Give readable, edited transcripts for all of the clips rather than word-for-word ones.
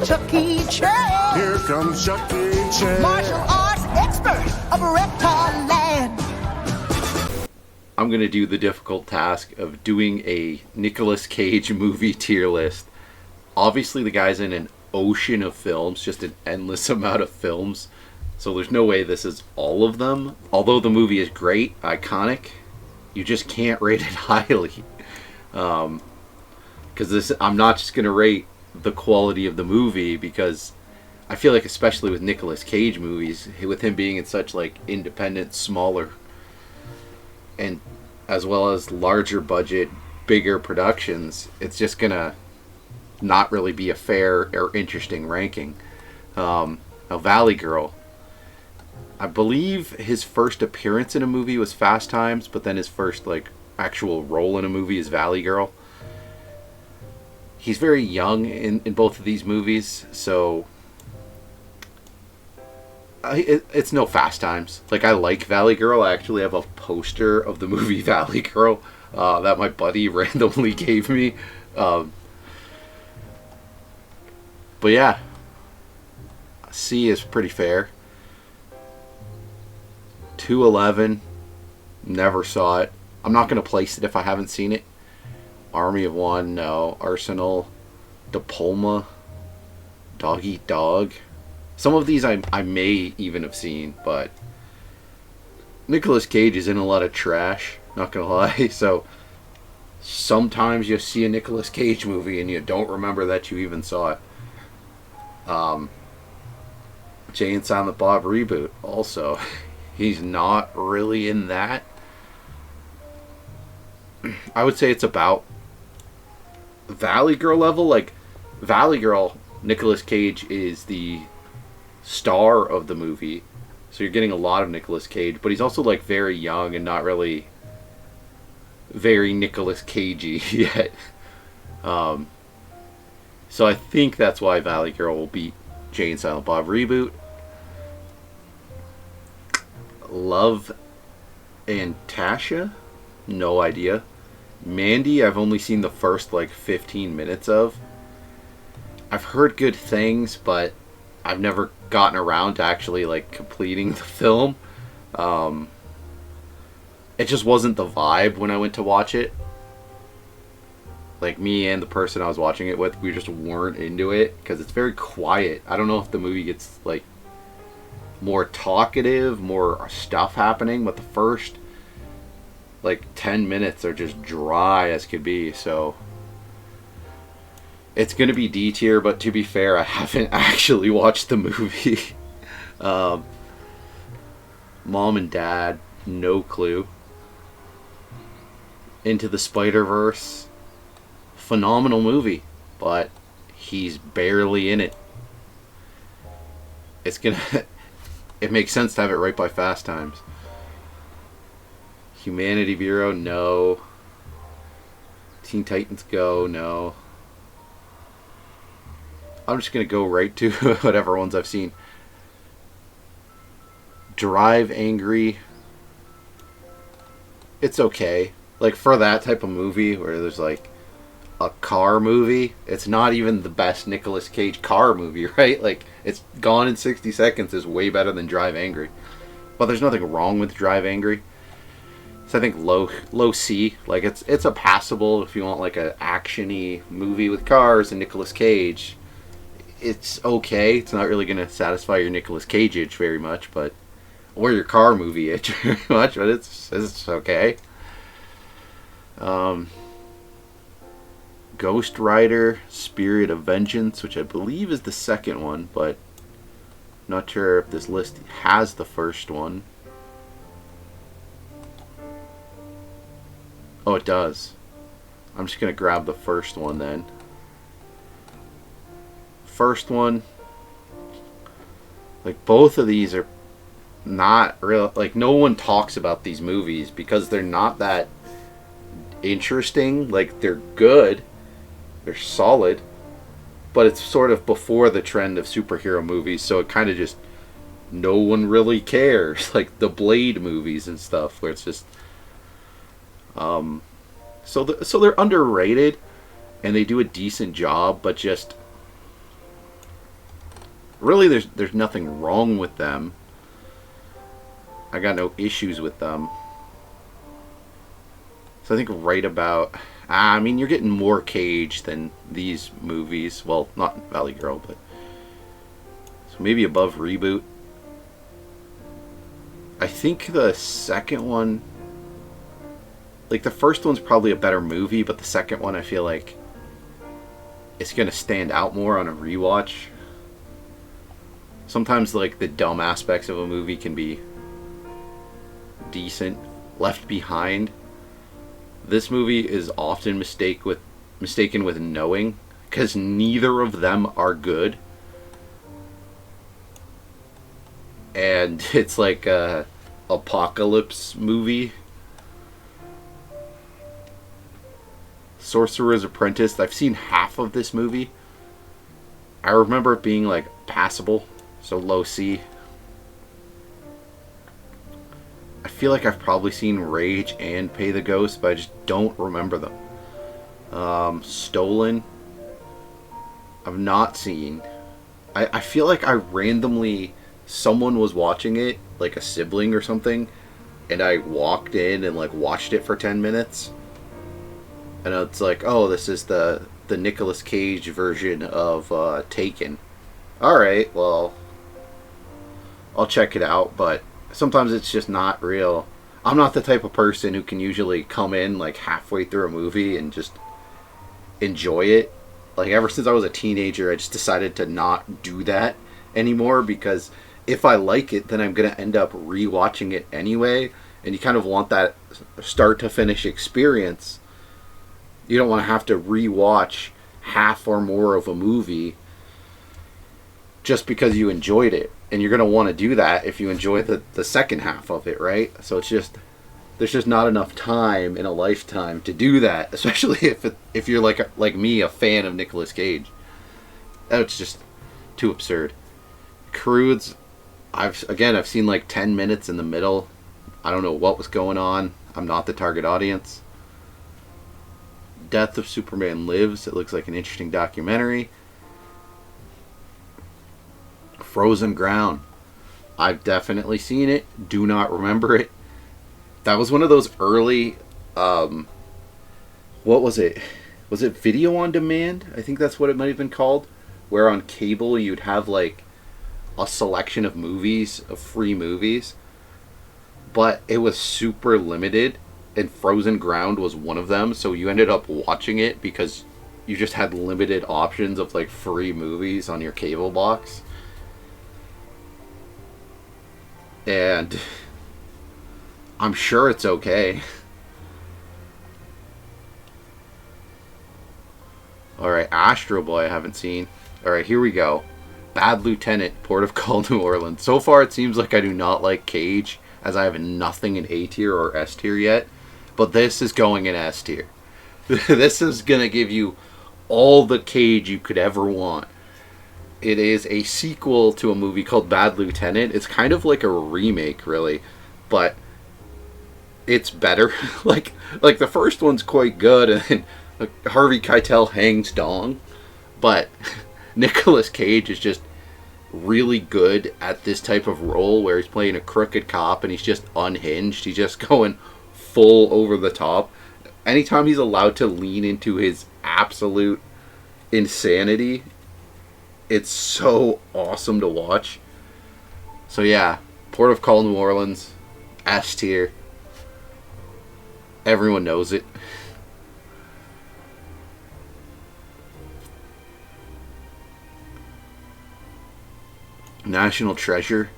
Chuck E. Cheese. Here comes Chuck E. Cheese. Martial arts expert of reptile land. I'm going to do the difficult task of doing a Nicolas Cage movie tier list. Obviously, the guy's in an ocean of films, just an endless amount of films. So there's no way this is all of them. Although the movie is great, iconic, you just can't rate it highly. Because I'm not just going to rate the quality of the movie, because I feel like, especially with Nicolas Cage movies, with him being in such like independent, smaller, and as well as larger budget, bigger productions, it's just gonna not really be a fair or interesting ranking. Now, Valley Girl, I believe his first appearance in a movie was Fast Times, but then his first like actual role in a movie is Valley Girl. He's very young in both of these movies, so it's no Fast Times. Like, I like Valley Girl. I actually have a poster of the movie Valley Girl that my buddy randomly gave me. But yeah, C is pretty fair. 211, never saw it. I'm not going to place it if I haven't seen it. Army of One, no. Arsenal, Diploma, Dog Eat Dog. Some of these I may even have seen, but Nicolas Cage is in a lot of trash, not gonna lie. So sometimes you see a Nicolas Cage movie and you don't remember that you even saw it. Jay and Silent Bob reboot, also. He's not really in that. I would say it's about Valley Girl level. Like, Valley Girl, Nicolas Cage is the star of the movie, so you're getting a lot of Nicolas Cage, but he's also like very young and not really very Nicolas Cagey yet. So I think that's why Valley Girl will beat Jay and Silent Bob reboot. Love and Tasha, no idea. Mandy, I've only seen the first like 15 minutes of. I've heard good things, but I've never gotten around to actually like completing the film. It just wasn't the vibe when I went to watch it. Like, me and the person I was watching it with, we just weren't into it because it's very quiet. I don't know if the movie gets like more talkative, more stuff happening, but the first like 10 minutes are just dry as could be. So it's going to be D tier, but to be fair, I haven't actually watched the movie. Mom and Dad, no clue. Into the Spider-Verse, phenomenal movie, but he's barely in it. It makes sense to have it right by Fast Times. Humanity Bureau, no. Teen Titans Go, no. I'm just going to go right to whatever ones I've seen. Drive Angry. It's okay. Like, for that type of movie where there's like a car movie, it's not even the best Nicolas Cage car movie, right? Like, it's Gone in 60 Seconds is way better than Drive Angry. But there's nothing wrong with Drive Angry. So I think low C. Like, it's a passable if you want like an action-y movie with cars and Nicolas Cage. It's okay. It's not really going to satisfy your Nicolas Cage itch very much, but or your car movie itch very much, but it's okay. Ghost Rider, Spirit of Vengeance, which I believe is the second one, but not sure if this list has the first one. Oh, it does. I'm just going to grab the first one then. First one, like, both of these are not real. Like, no one talks about these movies because they're not that interesting. Like, they're good, they're solid, but it's sort of before the trend of superhero movies, so it kind of just, no one really cares. Like the Blade movies and stuff, where it's just so they're underrated and they do a decent job, but just Really, there's nothing wrong with them. I got no issues with them. So I think right about... I mean, you're getting more Cage than these movies. Well, not Valley Girl, but... So maybe above Reboot. I think the second one... Like, the first one's probably a better movie, but the second one I feel like it's going to stand out more on a rewatch. Sometimes, like, the dumb aspects of a movie can be decent. Left Behind. This movie is often mistaken with Knowing, because neither of them are good. And it's like a apocalypse movie. Sorcerer's Apprentice. I've seen half of this movie. I remember it being like passable, so low C. I feel like I've probably seen Rage and Pay the Ghost, but I just don't remember them. Stolen. I've not seen. I feel like I randomly... Someone was watching it, like a sibling or something, and I walked in and like watched it for 10 minutes. And it's like, oh, this is the Nicolas Cage version of Taken. Alright, well, I'll check it out, but sometimes it's just not real. I'm not the type of person who can usually come in like halfway through a movie and just enjoy it. Like, ever since I was a teenager, I just decided to not do that anymore, because if I like it, then I'm going to end up rewatching it anyway, and you kind of want that start to finish experience. You don't want to have to rewatch half or more of a movie just because you enjoyed it. And you're going to want to do that if you enjoy the second half of it, right? So it's just, there's just not enough time in a lifetime to do that, especially if you're like me, a fan of Nicolas Cage. That's just too absurd. Crudes, I've seen like 10 minutes in the middle. I don't know what was going on. I'm not the target audience. Death of Superman Lives. It looks like an interesting documentary. Frozen Ground. I've definitely seen it. Do not remember it. That was one of those early... what was it? Was it video on demand? I think that's what it might have been called. Where on cable you'd have like a selection of movies, of free movies. But it was super limited. And Frozen Ground was one of them, so you ended up watching it because you just had limited options of like free movies on your cable box. And I'm sure it's okay. Alright, Astro Boy I haven't seen. Alright, here we go. Bad Lieutenant, Port of Call, New Orleans. So far it seems like I do not like Cage, as I have nothing in A tier or S tier yet. But this is going in S tier. This is going to give you all the Cage you could ever want. It is a sequel to a movie called Bad Lieutenant. It's kind of like a remake, really. But it's better. like the first one's quite good, and Harvey Keitel hangs dong. But Nicolas Cage is just really good at this type of role where he's playing a crooked cop and he's just unhinged. He's just going full over the top. Anytime he's allowed to lean into his absolute insanity, it's so awesome to watch. So yeah, Port of Call, New Orleans, S tier. Everyone knows it. National Treasure.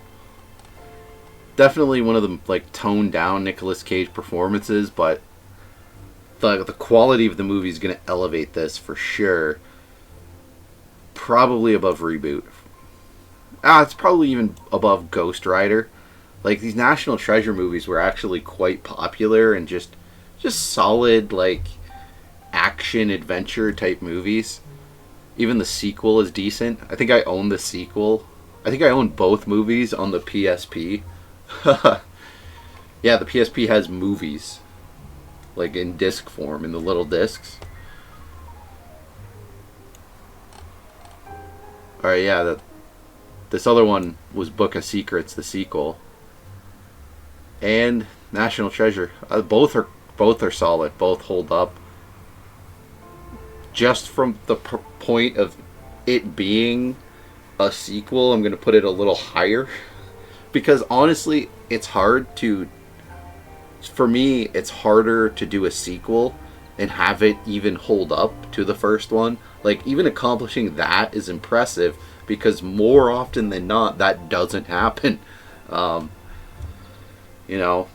Definitely one of the like toned down Nicolas Cage performances, but the quality of the movie is going to elevate this for sure. Probably above Reboot. It's probably even above Ghost Rider. Like, these National Treasure movies were actually quite popular and just solid, like, action adventure type movies. Even the sequel is decent. I think I own the sequel. I think I own both movies on the PSP. Yeah, the PSP has movies. Like, in disc form, in the little discs. Alright, yeah, This other one was Book of Secrets, the sequel, and National Treasure. Both are solid. Both hold up. Just from the point of it being a sequel, I'm going to put it a little higher because honestly, it's hard to. For me, it's harder to do a sequel and have it even hold up to the first one. Like, even accomplishing that is impressive because more often than not, that doesn't happen. You know,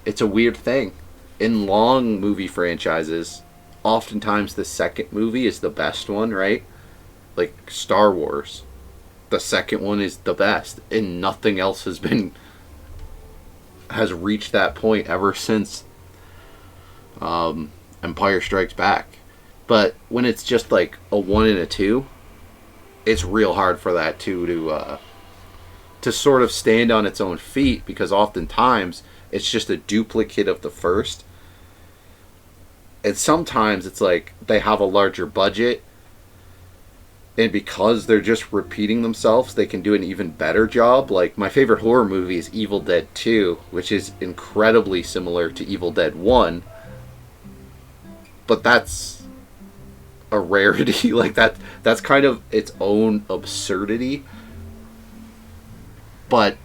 it's a weird thing. In long movie franchises, oftentimes the second movie is the best one, right? Like Star Wars. The second one is the best, and nothing else has reached that point ever since Empire Strikes Back. But when it's just like a 1 and a 2, it's real hard for that 2 to sort of stand on its own feet, because oftentimes it's just a duplicate of the first. And sometimes it's like they have a larger budget, and because they're just repeating themselves, they can do an even better job. Like, my favorite horror movie is Evil Dead 2, which is incredibly similar to Evil Dead 1. But that's a rarity. Like, that's kind of its own absurdity. But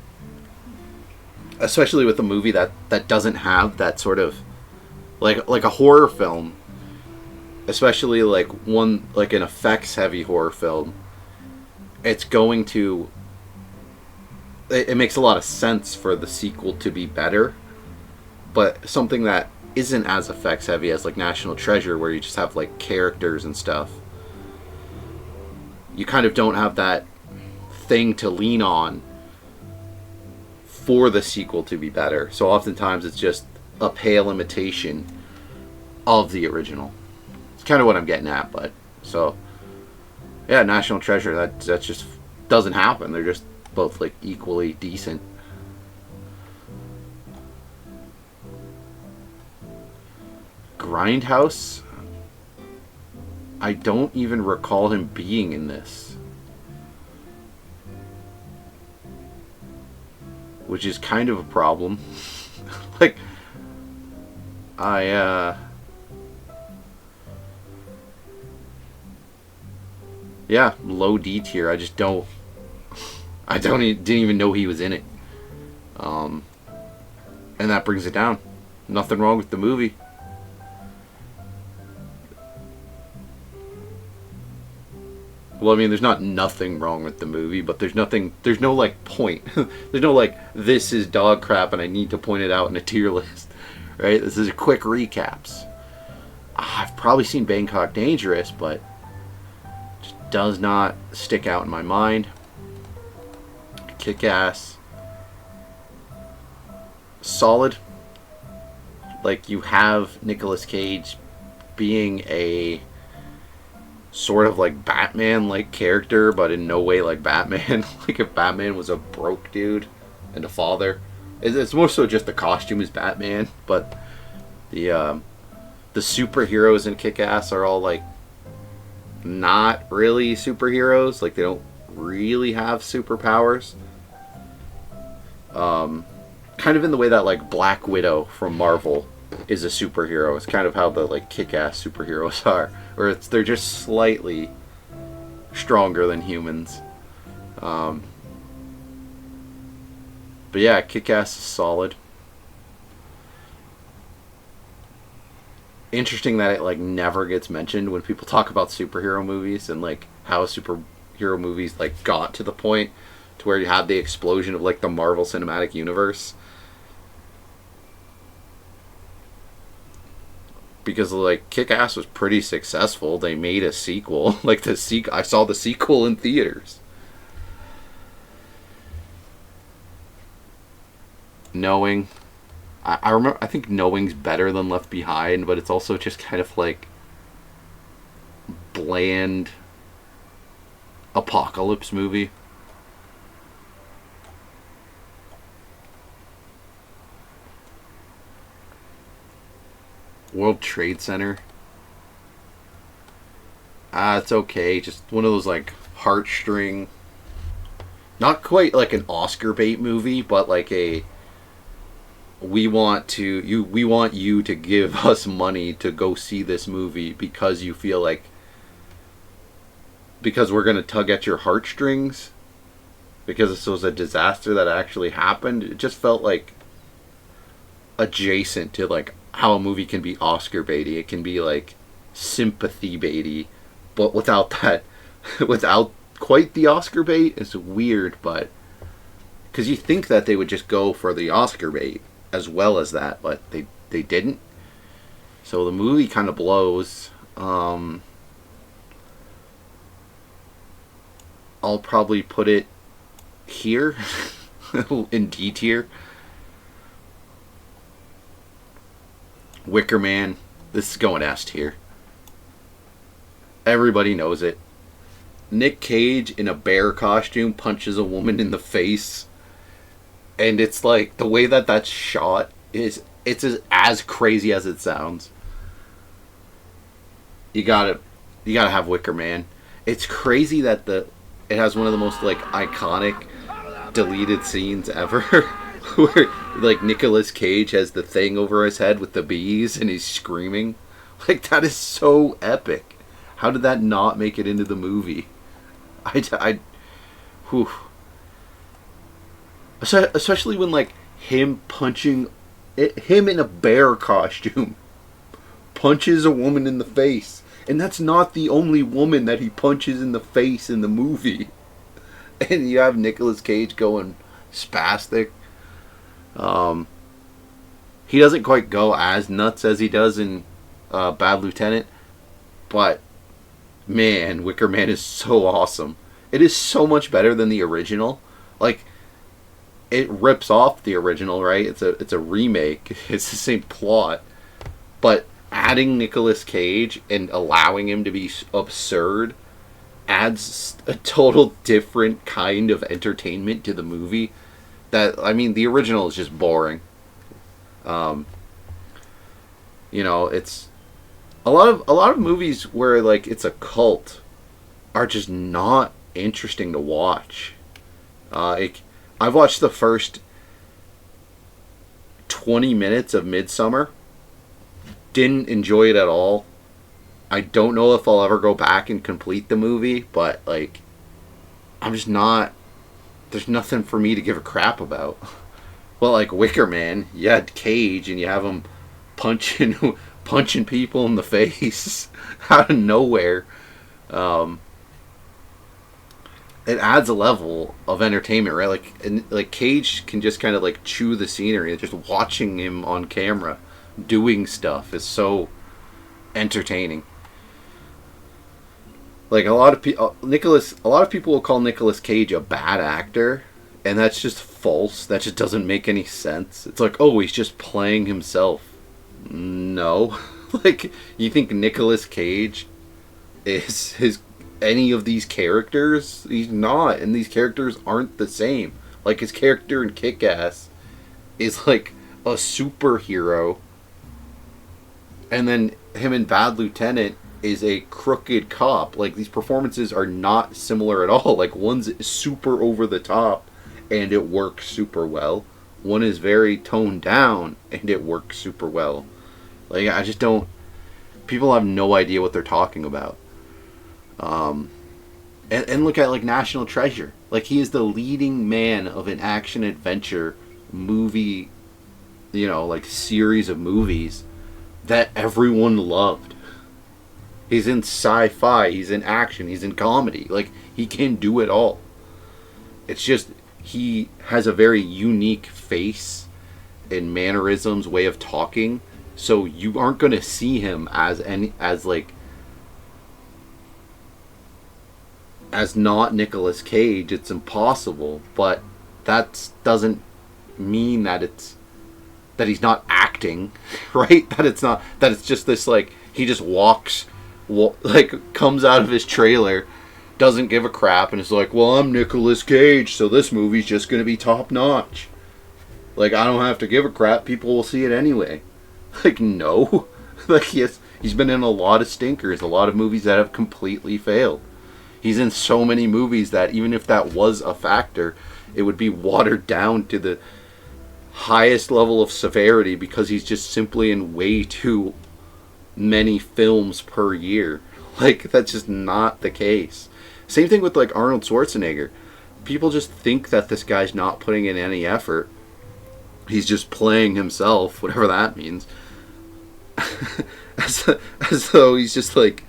especially with a movie that doesn't have that sort of like a horror film, especially like an effects heavy horror film, it makes a lot of sense for the sequel to be better. But something that isn't as effects heavy as like National Treasure, where you just have like characters and stuff, you kind of don't have that thing to lean on for the sequel to be better. So oftentimes it's just a pale imitation of the original. It's kind of what I'm getting at. But so yeah, National Treasure, that just doesn't happen. They're just both like equally decent. Grindhouse, I don't even recall him being in this, which is kind of a problem. Like, yeah, low D tier. Didn't even know he was in it. And that brings it down. Nothing wrong with the movie. Well, I mean, there's not nothing wrong with the movie, but there's no like point. There's no like, this is dog crap and I need to point it out in a tier list, right? This is a quick recaps. I've probably seen Bangkok Dangerous, but just does not stick out in my mind. Kick-Ass. Solid. Like, you have Nicolas Cage being a sort of like Batman-like character, but in no way like Batman. Like, if Batman was a broke dude and a father, it's more so just the costume is Batman. But the superheroes in Kick-Ass are all like not really superheroes. Like, they don't really have superpowers. Kind of in the way that like Black Widow from Marvel is a superhero. It's kind of how the like Kick-Ass superheroes are, where they're just slightly stronger than humans. But yeah, Kick-Ass is solid. Interesting that it like never gets mentioned when people talk about superhero movies, and like how superhero movies like got to the point to where you had the explosion of like the Marvel Cinematic Universe. Because like Kick-Ass was pretty successful. They made a sequel. Like I saw the sequel in theaters. Knowing, I remember. I think Knowing's better than Left Behind, but it's also just kind of like bland apocalypse movie. World Trade Center. It's okay. Just one of those like heartstring not quite like an Oscar bait movie, but like a we want you to give us money to go see this movie because you feel like because we're gonna tug at your heartstrings because this was a disaster that actually happened. It just felt like adjacent to like how a movie can be Oscar baity. It can be like sympathy baity, but without that, without quite the Oscar bait. It's weird, but because you think that they would just go for the Oscar bait as well as that, but they didn't. So the movie kind of blows. I'll probably put it here in D tier. Wicker Man, this is going S tier. Everybody knows it. Nick Cage in a bear costume punches a woman in the face, and it's like the way that that's shot is it's as crazy as it sounds. You gotta have Wicker Man. It's crazy that it has one of the most like iconic deleted scenes ever, where like Nicolas Cage has the thing over his head with the bees and he's screaming. Like that is so epic. How did that not make it into the movie? Whew. Especially when like him in a bear costume punches a woman in the face, and that's not the only woman that he punches in the face in the movie. And you have Nicolas Cage going spastic. He doesn't quite go as nuts as he does in Bad Lieutenant, but man, Wicker Man is so awesome. It is so much better than the original. Like, it rips off the original, right? It's a remake. It's the same plot, but adding Nicolas Cage and allowing him to be absurd adds a total different kind of entertainment to the movie. That, I mean, the original is just boring. It's a lot of movies where like it's a cult are just not interesting to watch. I've watched the first 20 minutes of Midsummer. Didn't enjoy it at all. I don't know if I'll ever go back and complete the movie, but like, I'm just not. There's nothing for me to give a crap about. Well, like Wicker Man, you had Cage and you have him punching people in the face out of nowhere. It adds a level of entertainment, right? Like Cage can just kind of like chew the scenery. Just watching him on camera doing stuff is so entertaining. Like a lot of people will call Nicolas Cage a bad actor, and that's just false. That just doesn't make any sense. It's like, oh, he's just playing himself. No. Like, you think Nicolas Cage is any of these characters? He's not, and these characters aren't the same. Like, his character in Kick-Ass is like a superhero, and then him in Bad Lieutenant is a crooked cop. Like, these performances are not similar at all. Like, one's super over the top and it works super well. One is very toned down and it works super well. Like, I just don't. People have no idea what they're talking about. And look at like National Treasure. Like, he is the leading man of an action adventure movie, like series of movies that everyone loved. He's in sci-fi, he's in action, he's in comedy. Like, he can do it all. It's just, he has a very unique face and mannerisms, way of talking. So you aren't going to see him as not Nicolas Cage. It's impossible. But that doesn't mean that he's not acting, right? That it's just this, like, he just comes out of his trailer, doesn't give a crap, and is like, well, I'm Nicolas Cage, so this movie's just going to be top notch. Like, I don't have to give a crap, people will see it anyway. Like, no. Like, he's been in a lot of stinkers, a lot of movies that have completely failed. He's in so many movies that even if that was a factor, it would be watered down to the highest level of severity because he's just simply in way too many films per year. Like, that's just not the case. Same thing with, like, Arnold Schwarzenegger. People just think that this guy's not putting in any effort. He's just playing himself, whatever that means. as though he's just like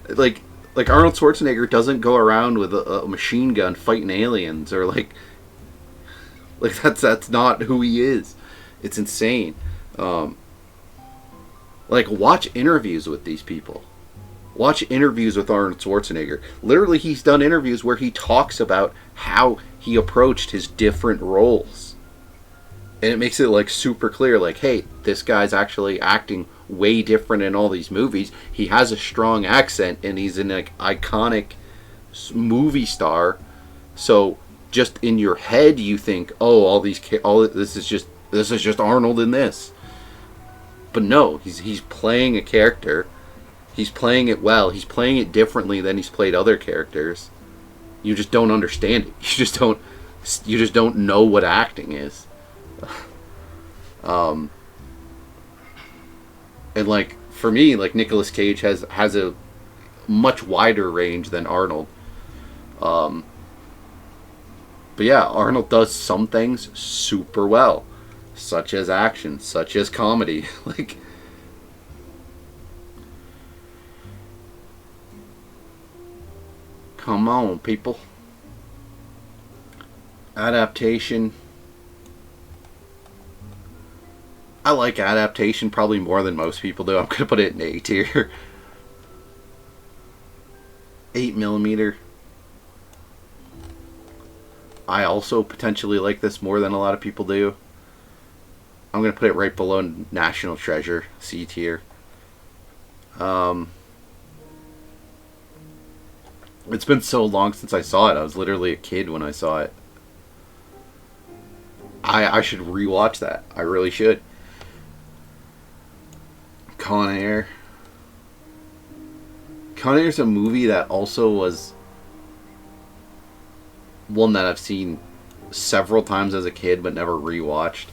Arnold Schwarzenegger doesn't go around with a machine gun fighting aliens, or like that's not who he is. It's insane. Like, watch interviews with these people. Watch interviews with Arnold Schwarzenegger. Literally, he's done interviews where he talks about how he approached his different roles. And it makes it, like, super clear, like, hey, this guy's actually acting way different in all these movies. He has a strong accent, and he's an, like, iconic movie star. So, just in your head, you think, oh, this is just Arnold in this. But no, he's playing a character. He's playing it well. He's playing it differently than he's played other characters. You just don't understand it. You just don't know what acting is. And like, for me, like, Nicolas Cage has a much wider range than Arnold. But yeah, Arnold does some things super well, such as action, such as comedy. Like, come on, people. Adaptation. I like adaptation probably more than most people do. I'm going to put it in A tier. 8mm. I also potentially like this more than a lot of people do. I'm going to put it right below National Treasure, C tier. It's been so long since I saw it. I was literally a kid when I saw it. I should rewatch that. I really should. Con Air. Con Air is a movie that also was one that I've seen several times as a kid but never rewatched.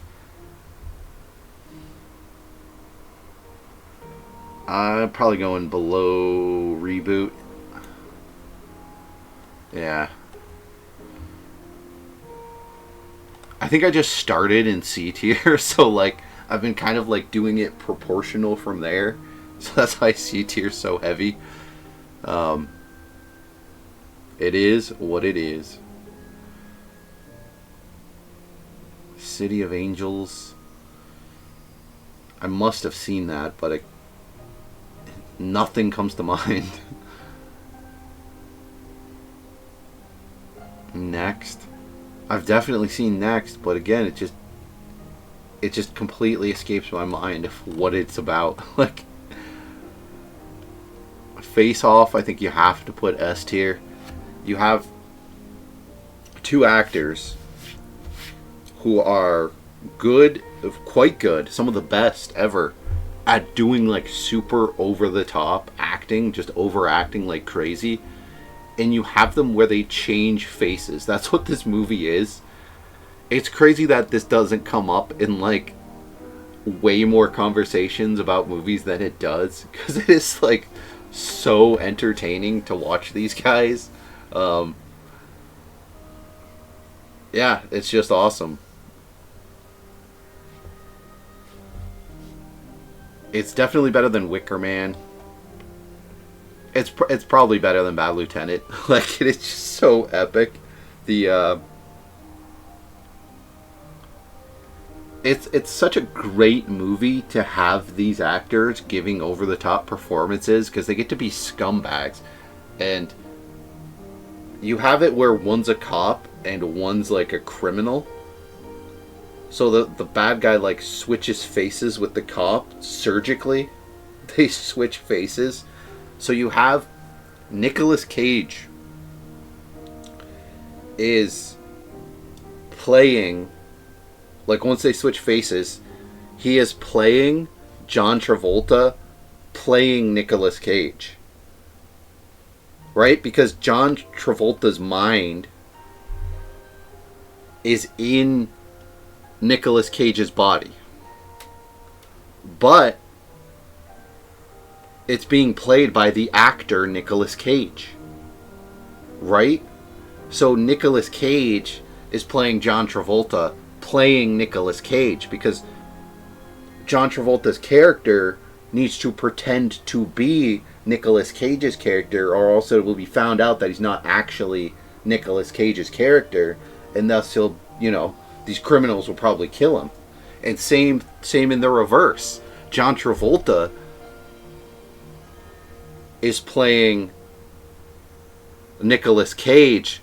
I'm probably going below Reboot. Yeah. I think I just started in C tier, so like I've been kind of like doing it proportional from there. So that's why C tier's so heavy. It is what it is. City of Angels. I must have seen that, but nothing comes to mind. Next. I've definitely seen Next, but again, it just completely escapes my mind of what it's about. Like, Face Off, I think you have to put S tier. You have two actors who are good, quite good, some of the best ever at doing like super over the top acting, just overacting like crazy. And you have them where they change faces. That's what this movie is. It's crazy that this doesn't come up in like way more conversations about movies than it does, because it is like so entertaining to watch these guys. Yeah, it's just awesome. It's definitely better than Wicker Man. It's probably better than Bad Lieutenant. Like, it's just so epic. It's such a great movie to have these actors giving over the top performances, because they get to be scumbags, and you have it where one's a cop and one's like a criminal. So the bad guy like switches faces with the cop surgically. They switch faces. So you have Nicolas Cage is playing, like, once they switch faces, he is playing John Travolta playing Nicolas Cage. right? Because John Travolta's mind is in Nicolas Cage's body. But it's being played by the actor Nicolas Cage. Right? So Nicolas Cage is playing John Travolta, playing Nicolas Cage, because John Travolta's character needs to pretend to be Nicolas Cage's character, or else it will be found out that he's not actually Nicolas Cage's character, and thus he'll, these criminals will probably kill him. And same in the reverse. John Travolta is playing Nicolas Cage,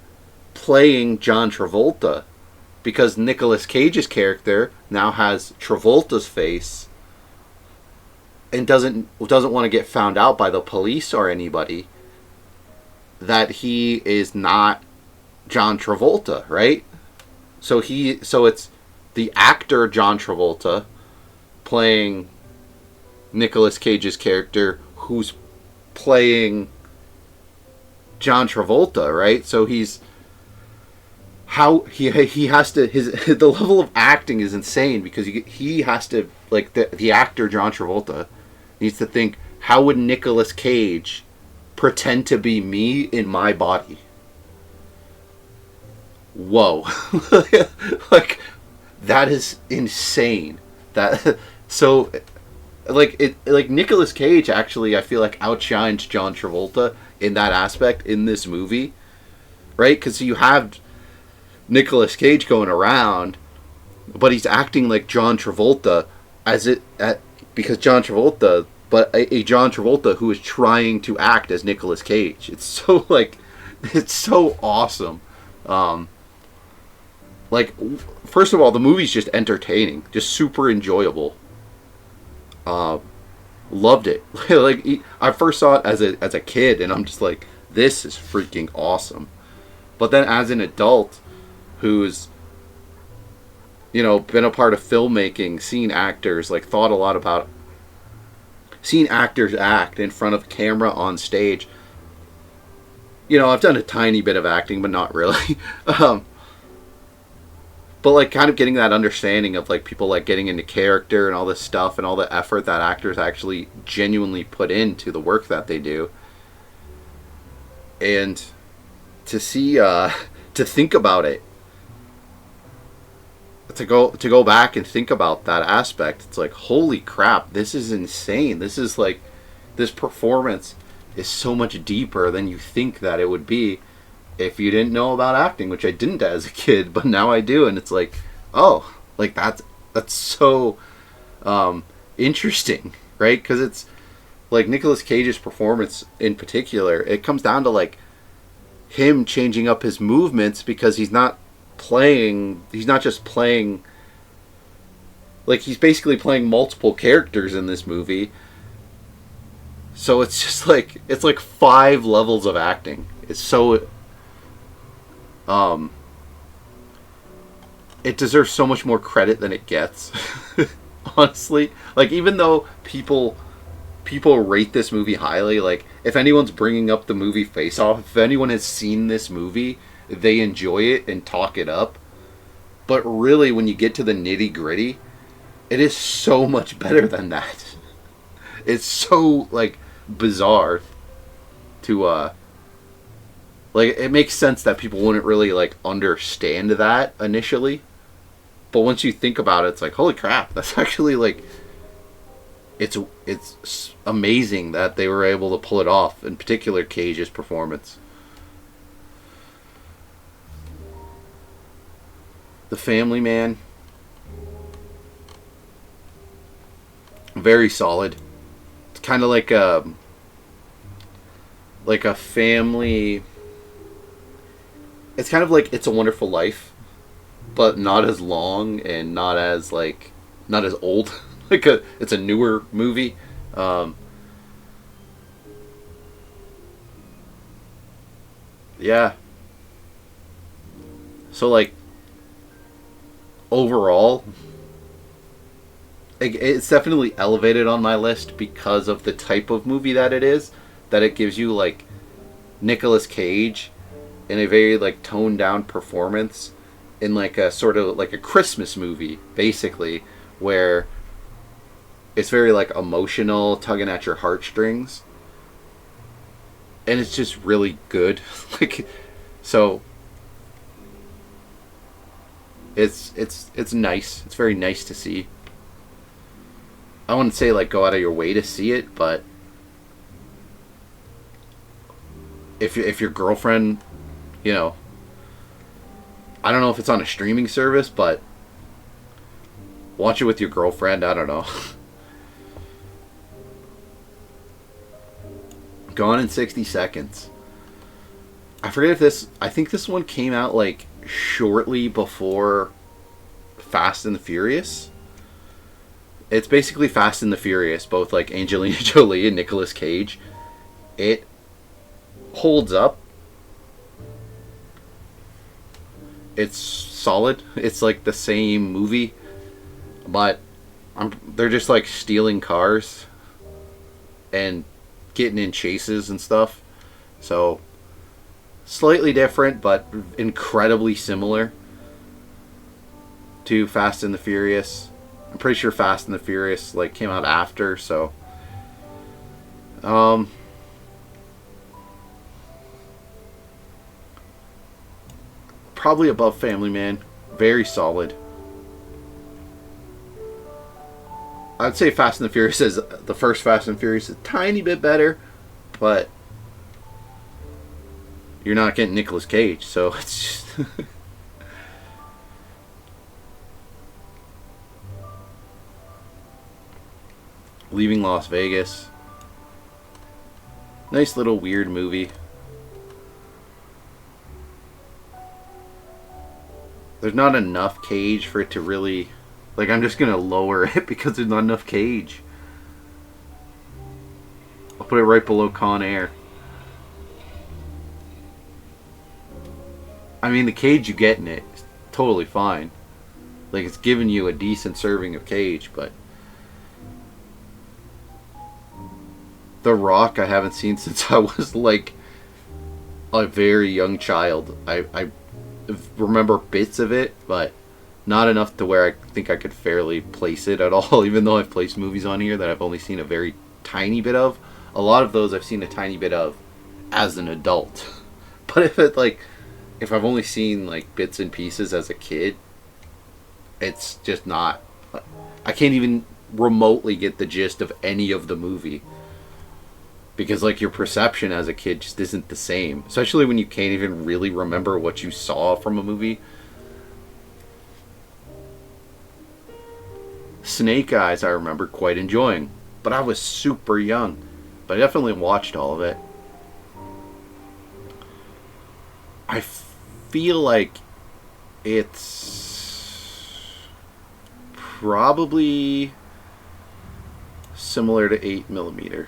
playing John Travolta, because Nicolas Cage's character now has Travolta's face and doesn't want to get found out by the police or anybody that he is not John Travolta, right? So it's the actor John Travolta playing Nicolas Cage's character, who's playing John Travolta, right? So he has to, the level of acting is insane, because he has to, like, the actor John Travolta needs to think, how would Nicolas Cage pretend to be me in my body? Whoa. Like, that is insane. So Nicolas Cage actually, I feel like, outshines John Travolta in that aspect in this movie, right? Because you have Nicolas Cage going around, but he's acting like John Travolta because John Travolta, but a John Travolta who is trying to act as Nicolas Cage. It's so awesome. First of all, the movie's just entertaining, just super enjoyable. Loved it. I first saw it as a kid, and I'm just like, this is freaking awesome. But then as an adult who's been a part of filmmaking, seen actors, thought a lot about seeing actors act in front of the camera on stage. I've done a tiny bit of acting, but not really. But kind of getting that understanding of people getting into character and all this stuff, and all the effort that actors actually genuinely put into the work that they do. And to see, to think about it, to go back and think about that aspect, it's like, holy crap, this is insane. This is this performance is so much deeper than you think that it would be if you didn't know about acting, which I didn't as a kid, but now I do, and it's that's so interesting, right? Because it's Nicolas Cage's performance in particular, it comes down to him changing up his movements, because he's not just playing, he's basically playing multiple characters in this movie. So it's just it's 5 levels of acting. It's so it deserves so much more credit than it gets. Honestly, even though people rate this movie highly, if anyone's bringing up the movie Face Off, if anyone has seen this movie, they enjoy it and talk it up. But really, when you get to the nitty gritty, it is so much better than that. It's so bizarre to it makes sense that people wouldn't really understand that initially, but once you think about it, it's holy crap, that's actually it's amazing that they were able to pull it off, in particular Cage's performance. The Family Man, very solid. It's kind of like a family. It's kind of like It's a Wonderful Life, but not as long and not as old. It's a newer movie. Yeah. So overall, it's definitely elevated on my list because of the type of movie that it is. That it gives you Nicolas Cage in a very like toned down performance in like a sort of like a Christmas movie, basically, where it's very like emotional, tugging at your heartstrings, and it's just really good. Like, so it's nice. It's very nice to see. I wouldn't say like go out of your way to see it, but if your girlfriend, you know, I don't know if it's on a streaming service, but watch it with your girlfriend. I don't know. Gone in 60 Seconds. I forget if this... I think this one came out, like, shortly before Fast and the Furious. It's basically Fast and the Furious, both, like, Angelina Jolie and Nicolas Cage. It holds up. It's solid. It's, like, the same movie. But they're just, like, stealing cars and getting in chases and stuff. So, slightly different, but incredibly similar to Fast and the Furious. I'm pretty sure Fast and the Furious like came out after, so probably above Family Man. Very solid. I'd say Fast and the Furious is the first Fast and Furious is a tiny bit better, but you're not getting Nicolas Cage, so it's just Leaving Las Vegas. Nice little weird movie. There's not enough Cage for it to really... Like, I'm just gonna lower it because there's not enough Cage. I'll put it right below Con Air. I mean, the Cage you get in it is totally fine. Like, it's giving you a decent serving of Cage, but... The Rock I haven't seen since I was, like, a very young child. I remember bits of it, but... not enough to where I think I could fairly place it at all, even though I've placed movies on here that I've only seen a very tiny bit of. A lot of those I've seen a tiny bit of as an adult. But if I've only seen like bits and pieces as a kid, it's just not... I can't even remotely get the gist of any of the movie. Because like your perception as a kid just isn't the same. Especially when you can't even really remember what you saw from a movie. Snake Eyes I remember quite enjoying, but I was super young. But I definitely watched all of it. I feel like it's probably similar to 8mm.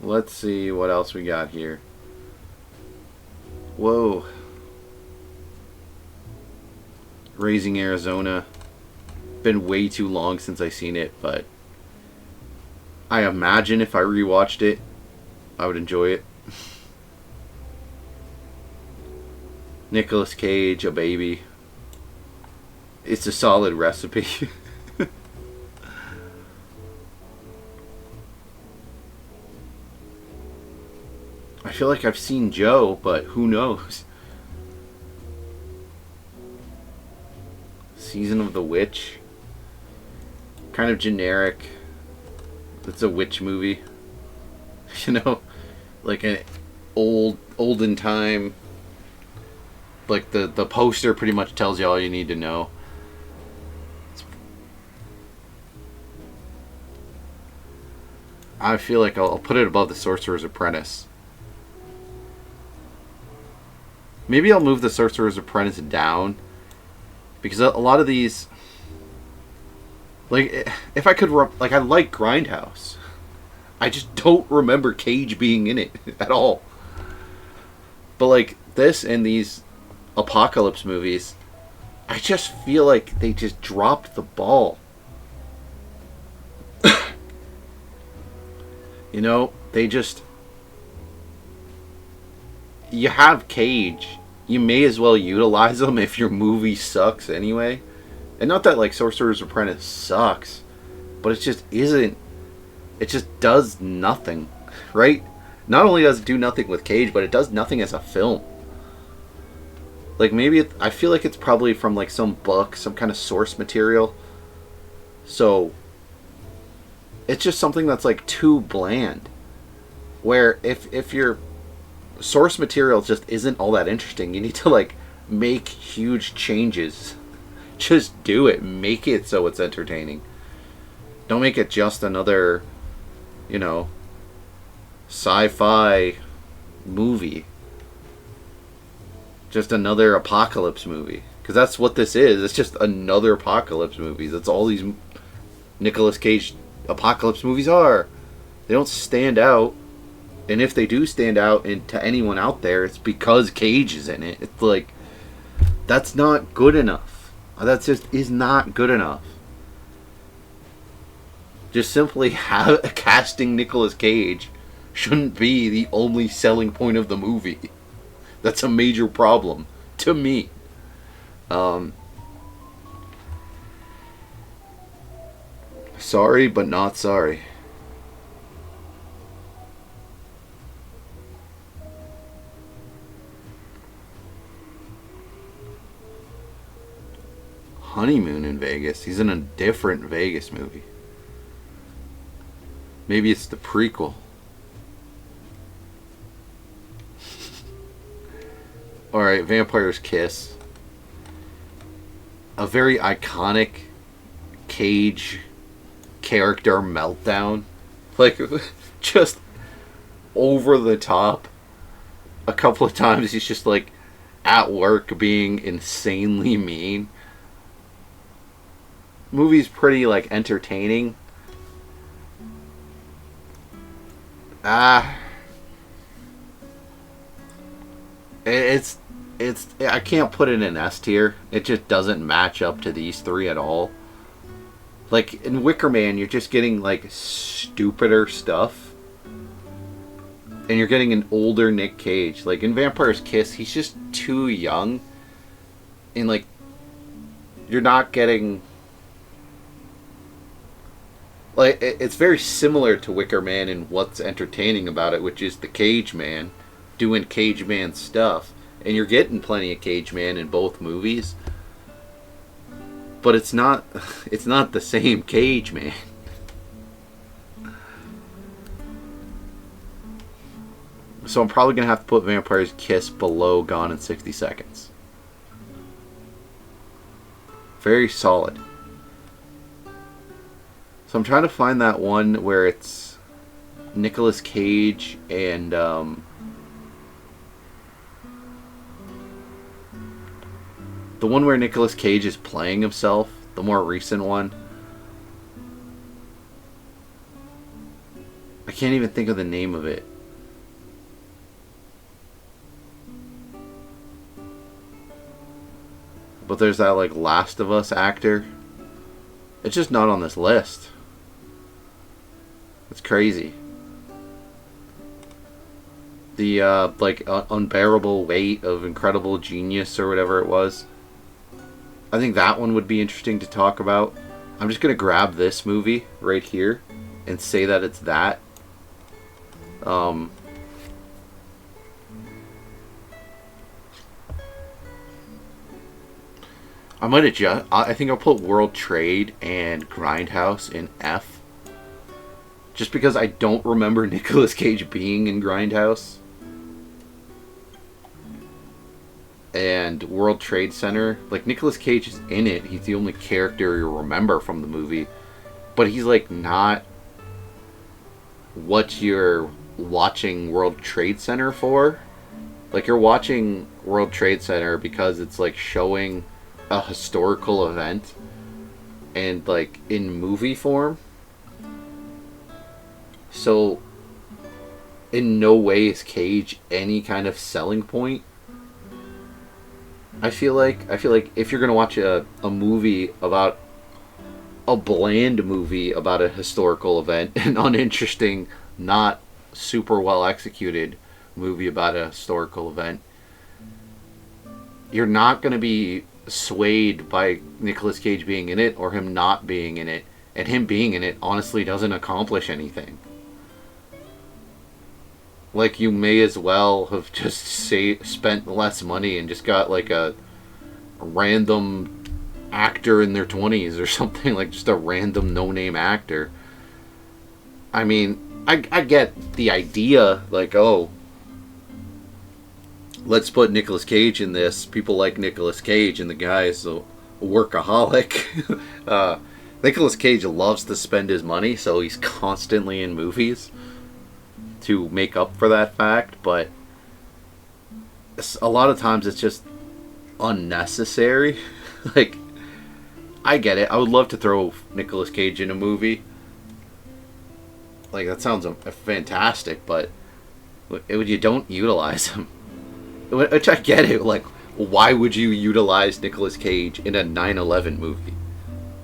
Let's see what else we got here. Whoa. Raising Arizona. Been way too long since I seen it, but I imagine if I rewatched it, I would enjoy it. Nicolas Cage, a baby. It's a solid recipe. I feel like I've seen Joe, but who knows? Season of the Witch. Kind of generic. It's a witch movie. You know? Like an olden time. Like the poster pretty much tells you all you need to know. I feel like I'll put it above The Sorcerer's Apprentice. Maybe I'll move The Sorcerer's Apprentice down. Because a lot of these... Like, if I could... Like, I like Grindhouse. I just don't remember Cage being in it at all. But like this and these apocalypse movies, I just feel like they just dropped the ball. You know, they just... You have Cage. You may as well utilize them if your movie sucks anyway. And not that, like, Sorcerer's Apprentice sucks, but it just isn't... It just does nothing, right? Not only does it do nothing with Cage, but it does nothing as a film. Like, maybe I feel like it's probably from, like, some book, some kind of source material. So... It's just something that's like too bland. Where if your source material just isn't all that interesting, you need to like make huge changes. Just do it. Make it so it's entertaining. Don't make it just another, you know, sci-fi movie. Just another apocalypse movie. Because that's what this is. It's just another apocalypse movie. That's all these Nicolas Cage apocalypse movies are. They don't stand out, and if they do stand out and to anyone out there, it's because Cage is in it. It's like, that's not good enough. That just is not good enough. Just simply casting Nicolas Cage shouldn't be the only selling point of the movie. That's a major problem to me. Sorry, but not sorry. Honeymoon in Vegas. He's in a different Vegas movie. Maybe it's the prequel. Alright, Vampire's Kiss. A very iconic Cage character meltdown. Like, just over the top. A couple of times he's just like at work being insanely mean. Movie's pretty like entertaining. It's I can't put it in S tier. It just doesn't match up to these three at all. Like, in Wicker Man, you're just getting, like, stupider stuff. And you're getting an older Nick Cage. Like, in Vampire's Kiss, he's just too young. And, like, you're not getting... Like, it's very similar to Wicker Man in what's entertaining about it, which is the Cage Man doing Cage Man stuff. And you're getting plenty of Cage Man in both movies. But it's not the same Cage Man. So I'm probably going to have to put Vampire's Kiss below Gone in 60 Seconds. Very solid. So I'm trying to find that one where it's Nicolas Cage and the one where Nicolas Cage is playing himself, the more recent one. I can't even think of the name of it. But there's that like Last of Us actor. It's just not on this list. It's crazy. The unbearable weight of incredible genius or whatever it was. I think that one would be interesting to talk about. I'm just going to grab this movie right here and say that it's that. I might adjust. I think I'll put World Trade and Grindhouse in F. Just because I don't remember Nicolas Cage being in Grindhouse. And World Trade Center, like, Nicolas Cage is in it. He's the only character you remember from the movie. But he's, like, not what you're watching World Trade Center for. Like, you're watching World Trade Center because it's, like, showing a historical event. And, like, in movie form. So, in no way is Cage any kind of selling point. I feel like if you're gonna watch a movie about a bland movie about a historical event, an uninteresting, not super well executed movie about a historical event, you're not gonna be swayed by Nicolas Cage being in it or him not being in it, and him being in it honestly doesn't accomplish anything. Like, you may as well have just spent less money and just got like a random actor in their 20s or something, like just a random no-name actor. I mean, I get the idea, like, oh, let's put Nicolas Cage in this. People like Nicolas Cage, and the guy's a workaholic. Nicolas Cage loves to spend his money, so he's constantly in movies to make up for that fact, but a lot of times it's just unnecessary. Like, I get it. I would love to throw Nicolas Cage in a movie. Like, that sounds fantastic, but you don't utilize him. Which I get it. Like, why would you utilize Nicolas Cage in a 9/11 movie?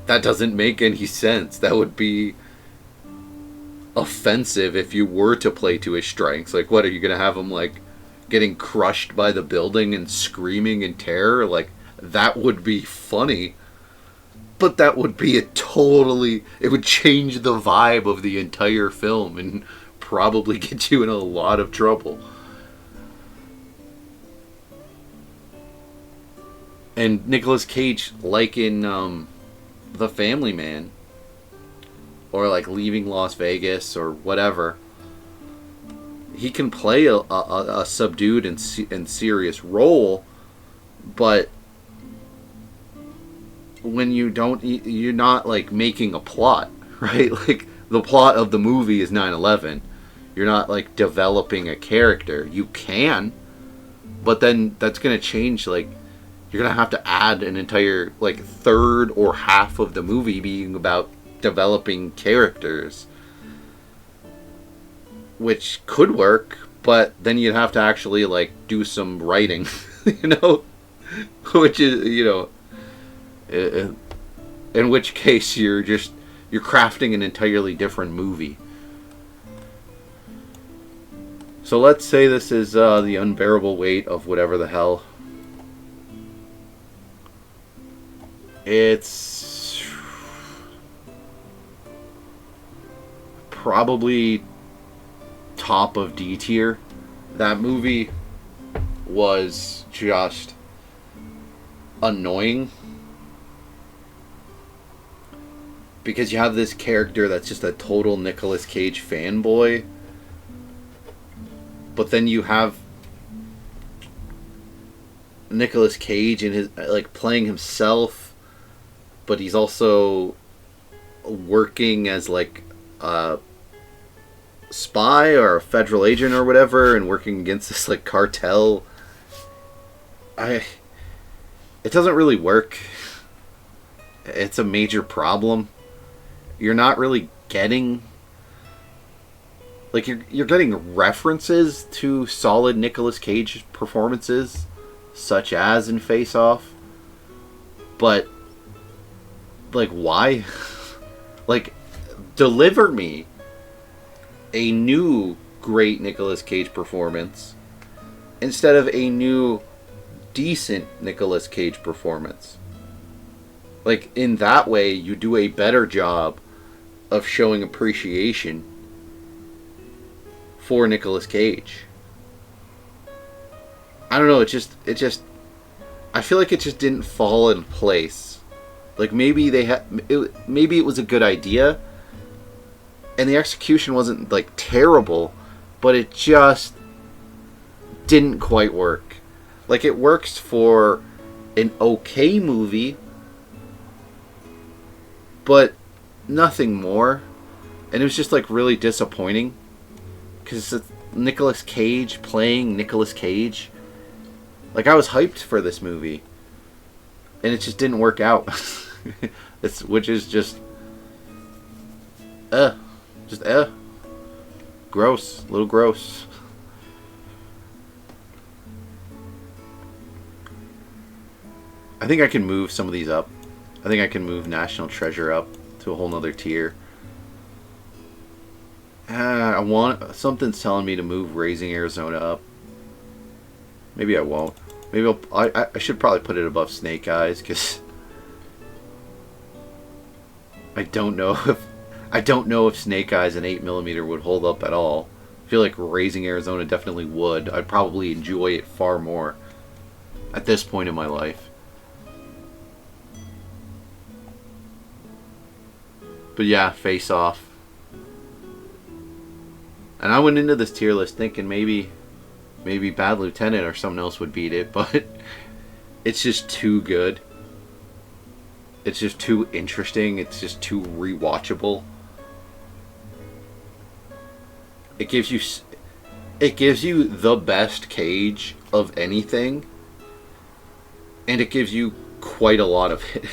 That doesn't make any sense. That would be offensive if you were to play to his strengths. Like, what, are you going to have him, like, getting crushed by the building and screaming in terror? Like, that would be funny. But that would be it would change the vibe of the entire film and probably get you in a lot of trouble. And Nicolas Cage, like in The Family Man, or like Leaving Las Vegas, or whatever, he can play a subdued and serious role, but when you're not like making a plot, right? Like, the plot of the movie is 9/11. You're not like developing a character. You can, but then that's gonna change. Like, you're gonna have to add an entire like third or half of the movie being about developing characters, which could work, but then you'd have to actually like do some writing, which is, in which case you're crafting an entirely different movie. So let's say this is The Unbearable Weight of Whatever the Hell. It's probably top of D tier. That movie was just annoying, because you have this character that's just a total Nicolas Cage fanboy, but then you have Nicolas Cage in his like playing himself, but he's also working as like a spy or a federal agent or whatever, and working against this like cartel. It doesn't really work. It's a major problem. You're not really getting, like, you're getting references to solid Nicolas Cage performances, such as in Face Off, but like, why? Like, deliver me a new great Nicolas Cage performance instead of a new decent Nicolas Cage performance. Like, in that way, you do a better job of showing appreciation for Nicolas Cage. I don't know, it just I feel like it just didn't fall in place. Like, maybe maybe it was a good idea and the execution wasn't like terrible, but it just didn't quite work. Like, it works for an okay movie, but nothing more. And it was just like really disappointing, because it's Nicolas Cage playing Nicolas Cage. Like, I was hyped for this movie, and it just didn't work out. Which is just Gross. A little gross. I think I can move some of these up. I think I can move National Treasure up to a whole nother tier. I want... Something's telling me to move Raising Arizona up. Maybe I won't. Maybe I should probably put it above Snake Eyes, because I don't know if Snake Eyes and 8mm would hold up at all. I feel like Raising Arizona definitely would. I'd probably enjoy it far more at this point in my life. But yeah, Face Off. And I went into this tier list thinking maybe Bad Lieutenant or something else would beat it, but it's just too good. It's just too interesting. It's just too rewatchable. It gives you the best Cage of anything, and it gives you quite a lot of it.